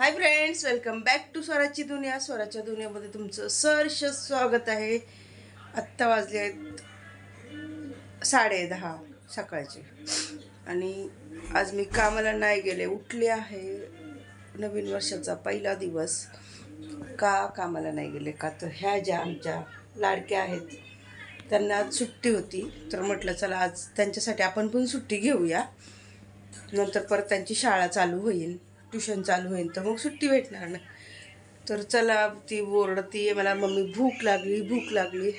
High friends, welcome back to स्वराची दुनिया. स्वराच्या दुनियामध्ये तुमचं सहर्ष स्वागत आहे. आत्ता वाजले आहेत 10:30 सकाळचे आणि आज मी कामाला नाही गेले. उठले आहे, नवीन वर्षाचा पहिला दिवस. का कामाला नाही गेले? का तर ह्या ज्या आमच्या लाडक्या आहेत त्यांना आज सुट्टी होती, तर म्हटलं चला आज त्यांच्यासाठी आपण पण सुट्टी घेऊया. नंतर परत त्यांची शाळा चालू होईल, ट्युशन चालू होईल, तर मग सुट्टी भेटणार ना. तर चला, ती ओरडती मला, मम्मी भूक लागली भूक लागली.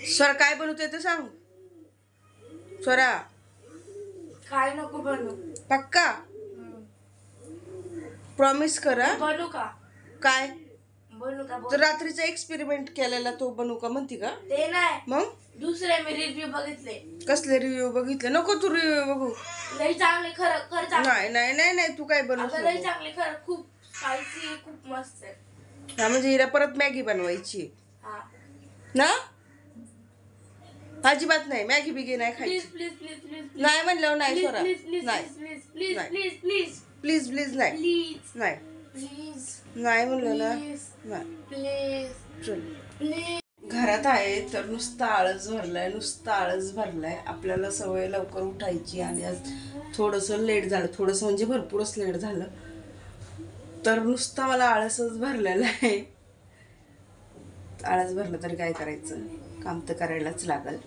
स्वरा काय बनवते ते सांग. स्वरा काय नको बनू. पक्का प्रॉमिस करा. बनू का? काय बनू का? तर रात्रीचा एक्सपेरिमेंट केलेला तो बनवू का म्हणती का? ते नाही, मग दुसरे मी रिव्ह्यू बघितले. कसले रिव्ह्यू बघितले? नको तू रिव्ह्यू बघू. लई चांगले, खरं खरं चांगले. नाही नाही नाही नाही, तू काय अगं लई बनवू? चांगले, खरं खूप स्पायसी, खूप मस्त आहे. हा, म्हणजे हिला परत मॅगी बनवायची हा, ना? अजिबात नाही, मॅगी बिगी नाही प्लीज खायची. प्लीज प्लीज प्लीज नाही म्हणलं नाही स्वरा. प्लीज प्लीज नाही प्लीज प्लीज नाही. प्लीज प्लीज प्लीज प्लीज नाही प्लीज नाही प्लीज नाही म्हणलं ना. प्लीज नाही प्लीज चल. प्लीज. घरात आहे तर नुसता आळस भरलाय, नुसता आळस भरलाय. आपल्याला सवय लवकर उठायची आणि आज थोडंसं लेट झालं, थोडंसं म्हणजे भरपूरच लेट झालं. तर नुसता मला आळसच भरलेला आहे. आळस भरलं तरी काय करायचं, काम तर करायलाच लागल,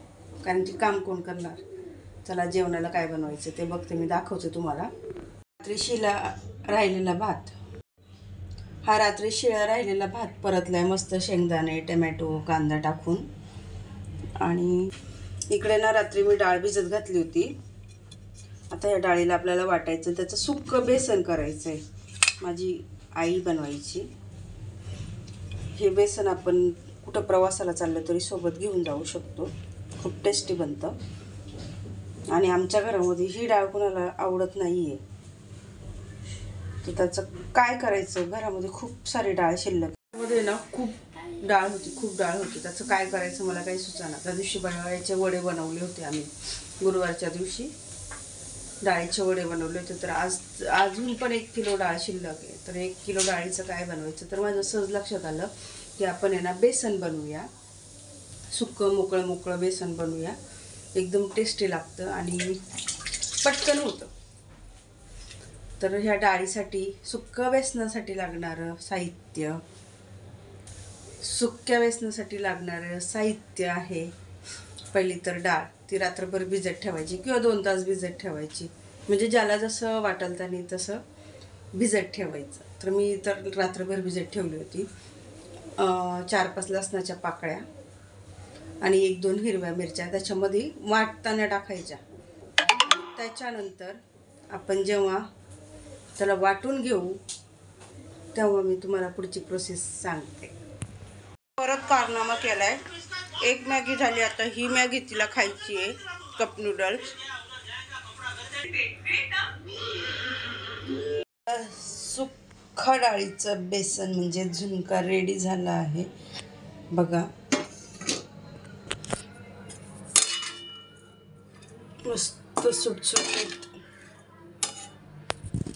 कारण की काम कोण करणार. चला, जेवणाला काय बनवायचं ते बघते, मी दाखवते तुम्हाला. रात्री शिळा राहिलेला भात, हा रात्री शिळा राहिलेला भात परतलाय मस्त शेंगदाणे, टमॅटो, कांदा टाकून. आणि इकडे ना रात्री मी डाळ भिजत घातली होती. आता या डाळीला आपल्याला वाटायचं, त्याचं सुक्कं बेसन करायचं आहे. माझी आई बनवायची. हे बेसन आपण कुठं प्रवासाला चाललं तरी सोबत घेऊन जाऊ शकतो. खूप टेस्टी बनतं. आणि आमच्या घरामध्ये ही डाळ कोणाला आवडत नाही आहे, तर त्याचं काय करायचं? घरामध्ये खूप सारी डाळ शिल्लक मध्ये ना, खूप डाळ होती. त्याचं काय करायचं मला काही सुचना. त्या दिवशी बनवायचे वडे बनवले होते आम्ही, गुरुवारच्या दिवशी डाळीचे वडे बनवले होते. तर आज अजून पण 1 किलो डाळ शिल्लक आहे. तर 1 किलो डाळीचं काय बनवायचं? तर माझं सहज लक्षात आलं की आपण आहे ना बेसन बनवूया, सुक्कं मोकळं बेसन बनवूया. एकदम टेस्टी लागतं आणि पटकन होतं. तर ह्या डाळीसाठी, सुक्क्या बेसनासाठी लागणारं साहित्य आहे. पहिली तर डाळ, ती रात्रभर भिजत ठेवायची किंवा 2 तास भिजत ठेवायची. म्हणजे ज्याला जसं वाटेल त्याने तसं भिजत ठेवायचं. तर मी तर रात्रभर भिजत ठेवली होती. 4-5 लसणाच्या पाकळ्या आणि 1-2 हिरव्या मिरच्या त्याच्यामध्ये वाटताना टाकायच्या. त्याच्यानंतर आपण जेव्हा त्याला वाटून घेऊ तेव्हा मी तुम्हाला पुढची प्रोसेस सांगते. परत कारनामा केलाय. 1 मॅगी झाली, आता ही मॅगी तिला खायची आहे, कप नूडल्स. सुक्खा डाळीचं बेसन म्हणजे झुणका रेडी झाला आहे बघा. मस्त सुटसुटीत.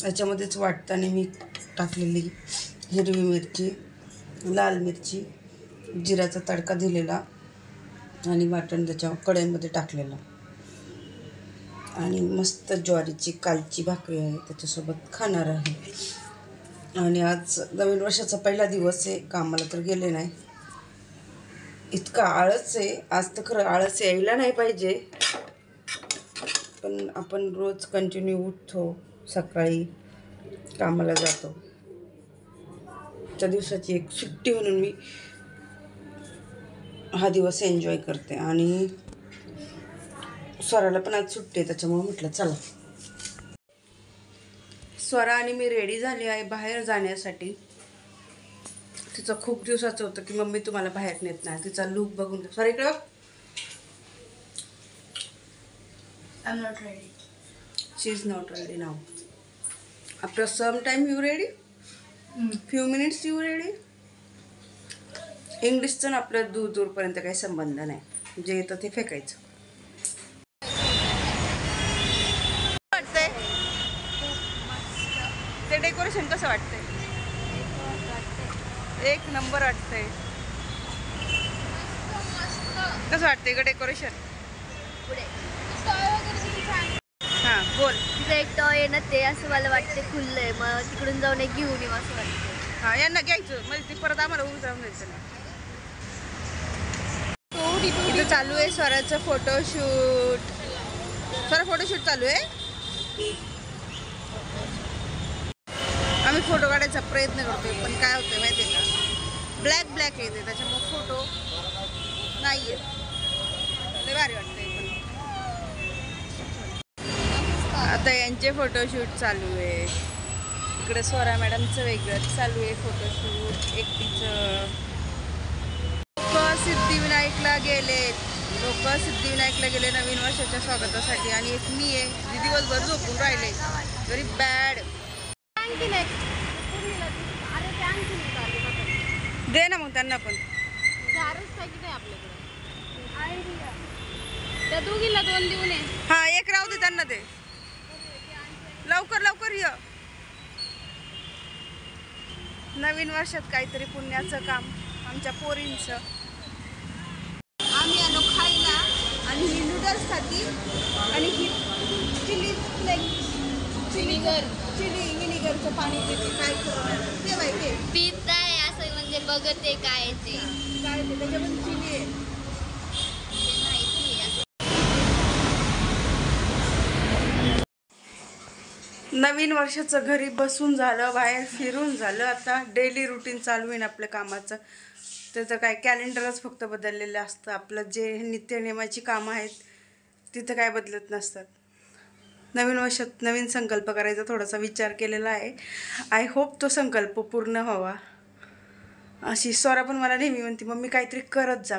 याच्यामध्येच वाटताना मी टाकलेली हिरवी मिरची, लाल मिरची, जिऱ्याचा तडका दिलेला आणि वाटण त्याच्या कढईमध्ये टाकलेलं. आणि मस्त ज्वारीची कालची भाकरी आहे, त्याच्यासोबत खाणार आहे. आणि आज नवीन वर्षाचा पहिला दिवस आहे, कामाला तर गेले नाही. इतका आळस आहे आज, तर खरं आळस यायला नाही पाहिजे, पण आपण रोज कंटिन्यू उठतो, सकाळी कामाला जातो. त्या दिवसाची एक सुट्टी म्हणून मी हा दिवस एन्जॉय करते. आणि स्वराला पण आज सुट्टी आहे, त्याच्यामुळे म्हटलं चला. स्वरा आणि मी रेडी झाली आहे बाहेर जाण्यासाठी. तिचं खूप दिवसाचं होतं की मम्मी तुम्हाला बाहेर नेत नाही. तिचा लूक बघून स्वरा इकडे बघ. I'm not ready. She is not ready now. After some time you ready? Few minutes you ready? इंग्लिशचं ना आपलं दूरपर्यंत काही संबंध नाही, जे येतं ते फेकायचं. वाटतंय ते डेकोरेशन डेकोरेशन कसं वाटतंय? एक नंबर वाटतंय. कसं वाटतंय ग डेकोरेशन? हां बोल. तिथं एक टॉय आहे ना, ते असं मला वाटते खुललंय, मग तिकडून जाऊन एक घेऊन येऊ असं वाटतं. हां यांना घ्यायचं म्हणजे ती परत आम्हाला उभं जाऊन द्यायचं नाही. इथं चालू आहे स्वराचं फोटोशूट. स्वरा फोटोशूट चालू आहे. आम्ही फोटो काढायचा प्रयत्न करतोय पण काय होतंय माहिती आहे का, ब्लॅक येते त्याच्यामुळे फोटो नाही येत. लय भारी वाटतंय पण. आता यांचे फोटोशूट चालू आहे. इकडे स्वरा मॅडमचं वेगळं चालू आहे फोटोशूट एकटीचं. सिद्धिविनायकला गेले नवीन वर्षाच्या स्वागतासाठी आणि एक मी आहे जी दिवसभर झोपून राहिले. Very bad. दे ना मग त्यांना पण. त्या दोघीला 2 देऊ नये. हा एक राहू दे त्यांना दे. लवकर ये. नवीन वर्षात काहीतरी पुण्याचं काम आमच्या पोरींचं. आम्ही आलो खायला आणि ही नूडल्स खाती आणि ही चिली विनिगरचं पाणी देते. काय करणार ते माहिती आहे. पीत आहे असं म्हणजे बघते काय ते त्याच्यामध्ये चिली आहे. माहिती आहे. नवीन वर्षाचं घरी बसून झालं, बाहेर फिरून झालं. आता डेली रुटीन चालू आहे आपल्या कामाचं. त्याचं काय कॅलेंडरच फक्त बदललेलं असतं. आपलं जे नित्यनेमाची कामं आहेत तिथं काय बदलत नसतात. नवीन वर्षात नवीन संकल्प करायचा थोडासा विचार केलेला आहे. आय होप तो संकल्प पूर्ण व्हावा. अशी स्वरा पण मला नेहमी म्हणते मम्मी काहीतरी करत जा.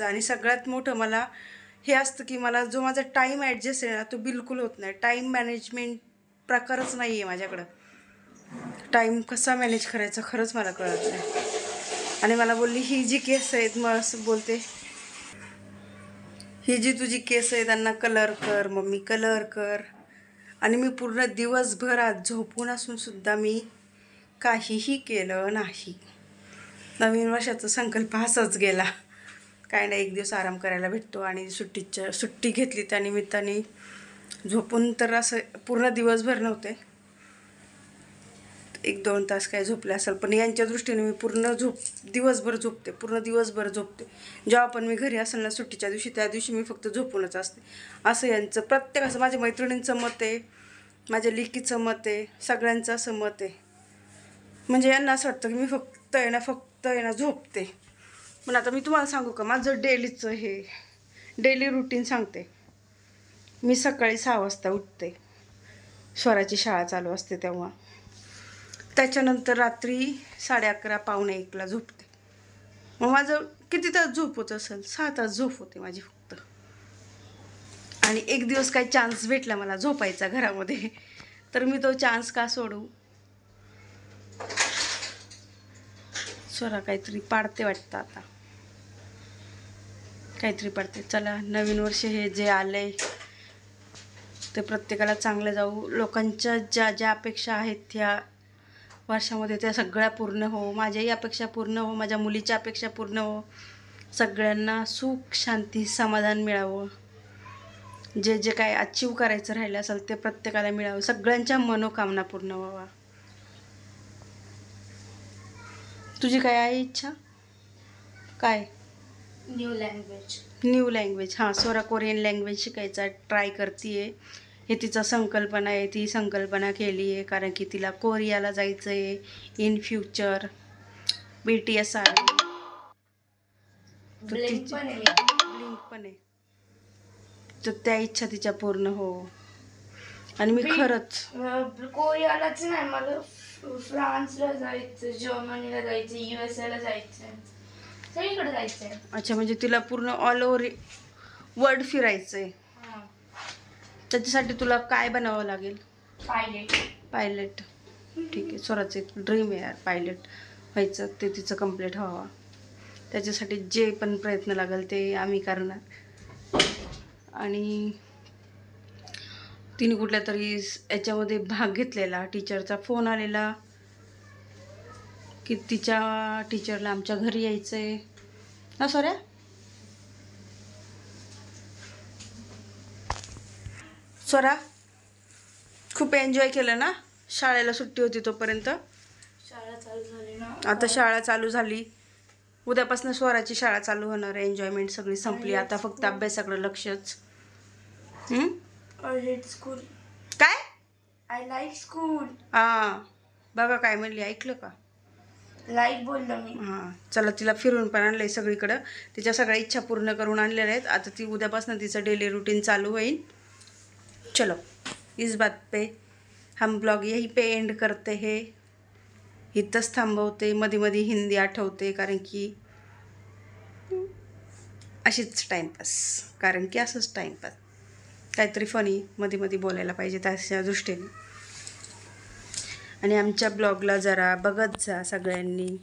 आणि सगळ्यात मोठं मला हे असतं की मला जो माझा टाईम ॲडजस्ट आहे ना तो बिलकुल होत नाही. टाईम मॅनेजमेंट प्रकारच नाही आहे माझ्याकडं. टाईम कसा मॅनेज करायचा खरंच मला कळत नाही. आणि मला बोलली ही जी केस आहेत, मग असं बोलते ही जी तुझी केस आहे त्यांना कलर कर मम्मी, कलर कर. आणि मी पूर्ण दिवसभर आज झोपून असून सुद्धा मी काहीही केलं नाही. नवीन वर्षाचा संकल्प असाच गेला. काय नाही, एक दिवस आराम करायला भेटतो आणि सुट्टी घेतली त्या निमित्ताने. झोपून तर असं पूर्ण दिवसभर नव्हते, 1-2 तास काय झोपले असेल, पण यांच्या दृष्टीने मी दिवसभर झोपते. जेव्हा पण मी घरी असेल ना सुट्टीच्या दिवशी, त्या दिवशी मी फक्त झोपूनच असते. असं यांचं प्रत्येकाचं, माझ्या मैत्रिणींचं मत आहे, माझ्या लेकीचं मत आहे, सगळ्यांचं असं मत आहे. म्हणजे यांना असं वाटतं की मी फक्त आहे ना झोपते. पण आता मी तुम्हाला सांगू का, माझं डेलीचं हे डेली रुटीन सांगते. मी सकाळी 6 वाजता उठते, स्वराची शाळा चालू असते तेव्हा. त्याच्यानंतर रात्री 11:30 पावणे 1ला झोपते. मग माझं किती तास झोप होत असेल, 6 तास झोप होते माझी फक्त. आणि एक दिवस काही चान्स भेटला मला झोपायचा घरामध्ये, तर मी तो चान्स का सोडू. स्वरा काहीतरी पाडते वाटतं, आता काहीतरी पाडते. चला, नवीन वर्ष हे जे आलंय ते प्रत्येकाला चांगलं जाऊ. लोकांच्या ज्या अपेक्षा आहेत ह्या वर्षामध्ये त्या सगळ्या पूर्ण हो. माझ्याही अपेक्षा पूर्ण हो, माझ्या मुलीच्या अपेक्षा पूर्ण हो. सगळ्यांना सुख, शांती, समाधान मिळावं. जे काय अचीव करायचं राहिलं असेल ते प्रत्येकाला मिळावं. सगळ्यांच्या मनोकामना पूर्ण व्हावा. तुझी काय आहे इच्छा? काय? New language. हां, स्वरा कोरियन लँग्वेज शिकायचा ट्राय करते आहे. हे तिचा संकल्पना आहे, ती संकल्पना केली आहे कारण की तिला कोरियाला जायचं आहे इन फ्युचर. BTS आहे, ब्लिंक पण आहे, तर त्या इच्छा तिच्या पूर्ण हो. आणि मी खरंच कोरियालाच नाही, मला फ्रान्सला जायचं, जर्मनीला जायचं, USA ला जायचं, सगळीकडे जायचंय. अच्छा, म्हणजे तिला पूर्ण ऑल ओव्हर वर्ल्ड फिरायचं आहे. त्याच्यासाठी तुला काय बनावं लागेल? पायलट. ठीक आहे, स्वराचं एक ड्रीम आहे यार पायलट व्हायचं, ते तिचं कम्प्लीट व्हावं. त्याच्यासाठी जे पण प्रयत्न लागेल ते आम्ही करणार. आणि तिने कुठल्या तरी याच्यामध्ये भाग घेतलेला, टीचरचा फोन आलेला की तिच्या टीचरला आमच्या घरी यायचं आहे ना सोऱ्या. सोरा खूप एन्जॉय केलं ना, शाळेला सुट्टी होती तोपर्यंत. शाळा चालू झाली ना आता शाळा चालू झाली, उद्यापासून स्वराची शाळा चालू होणार आहे. एन्जॉयमेंट सगळी संपली, आता फक्त अभ्यासाकडे लक्षच. I hate school. काय? I like school. हां बघा काय म्हणली, ऐकलं का? लाईक बोललं मी. हां चला, तिला फिरून पण आणलं आहे सगळीकडं. तिच्या सगळ्या इच्छा पूर्ण करून आणलेल्या आहेत. आता ती उद्यापासून तिचं डेली रुटीन चालू होईल. चलो इस बात पे हम ब्लॉग यही पे एंड करते हैं. इथंच थांबवते, मध्ये मध्ये हिंदी आठवते, कारण की अशीच टाईमपास, कारण की असंच टाईमपास काहीतरी फनी मध्ये मध्ये बोलायला पाहिजे त्याच्या दृष्टीने. आणि आमच्या ब्लॉगला जरा बघत जा सगळ्यांनी.